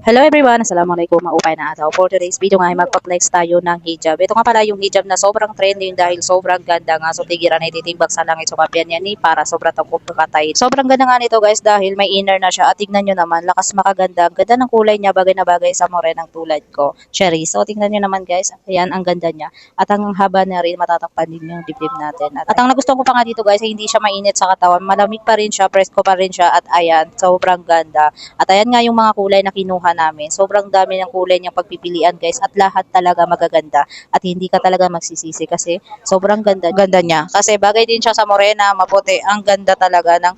Hello everyone! Assalamualaikum, maupay na ataw. For today's video nga ay magpa-flex tayo ng hijab. Ito nga pala yung hijab na sobrang trending dahil sobrang ganda nga. So tigiran ay titimbag sa langit. So kapian yan ni para sobrang takot kakatay. Sobrang ganda nga nito guys dahil may inner na siya. At tignan nyo naman, lakas makaganda. Ganda ng kulay niya, bagay na bagay sa morenang tulad ko. Cherry. So tignan nyo naman guys, ayan ang ganda niya. At ang haba na rin, matatakpan din yung dibdib natin. At ang nagustuhan ko pa nga dito guys ay hindi siya mainit sa katawan. Malamig pa rin siya, presko pa rin siya. At ayan, sobrang ganda. At ayan nga yung mga kulay na kinuha namin. Sobrang dami ng kulay niyang pagpipilian guys at lahat talaga magaganda at hindi ka talaga magsisisi kasi sobrang ganda niya. Kasi bagay din siya sa morena, maputi. Ang ganda talaga ng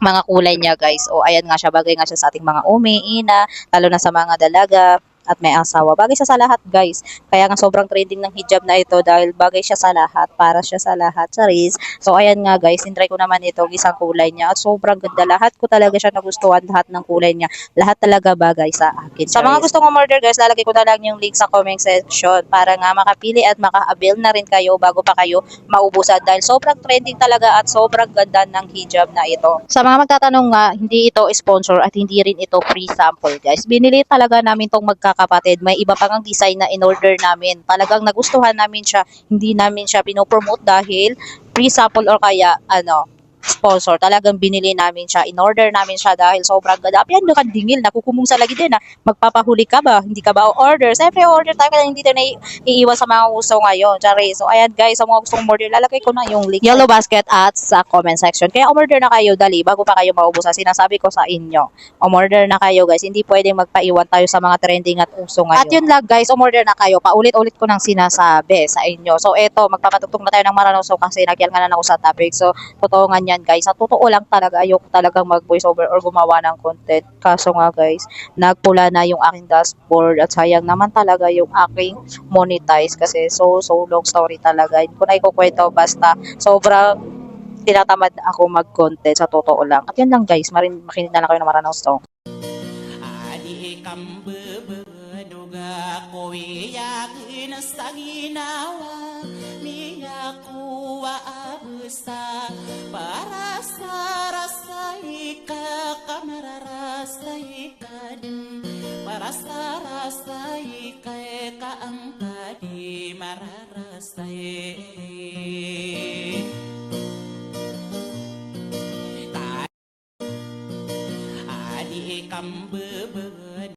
mga kulay niya guys. O ayan nga siya, bagay nga siya sa ating mga umi, ina, lalo na sa mga dalaga at may asawa. Bagay siya sa lahat guys. Kaya nga sobrang trending ng hijab na ito dahil bagay siya sa lahat, para siya sa lahat, charis. So ayan nga guys, intry ko naman itong isang kulay niya at sobrang ganda. Lahat ko talaga siya nagustuhan, lahat ng kulay niya. Lahat talaga bagay sa akin. Sa mga gustong umorder guys, lalagay ko na lang yung link sa comment section para nga makapili at maka-avail na rin kayo bago pa kayo maubusan dahil sobrang trending talaga at sobrang ganda ng hijab na ito. Sa mga magtatanong nga, hindi ito sponsor at hindi rin ito free sample guys. Binili talaga namin tong magkakapatid. May iba pang ang design na in-order namin. Talagang nagustuhan namin siya. Hindi namin siya pinopromote dahil free sample or kaya sponsor. Talagang binili namin siya. In-order namin siya dahil sobrang ganda. Yan doon dingil. Nakukumong sa lagi din na magpapahuli ka ba? Hindi ka ba order? Siyempre order tayo kasi hindi tayo iiwan sa mga gusto ngayon. Tsari. So ayan guys, sa mga gustong order, lalagay ko na yung link Yellow Basket at sa comment section. Kaya umorder na kayo dali bago pa kayo maubusan. Sinasabi ko sa inyo. Umorder na kayo guys. Hindi pwedeng magpaiwan tayo sa mga trending at uso ngayon. At yun lang guys, umorder na kayo. Paulit-ulit ko nang sinasabi sa inyo. So eto, magpapatugtog na tayo ng Maranoso kasi nagyan nga na ako sa topic. So totoo nga yan guys. Sa totoo lang talaga, ayoko talagang mag voice over or gumawa ng content. Kaso nga guys, nagpula na yung aking dashboard at sayang naman talaga yung aking monetize kasi so long story talaga. Hindi ko na ikukwento basta sobrang tinatamad ako mag-content sa totoo lang. At yun lang guys, makinig na lang kayo ng Maranaw Song. Adi kambebeduga kowiyak sa ginawa niya kuwa abusa para sa rasay ka kamararasay ka din para sa rasay ka ang padi mararasay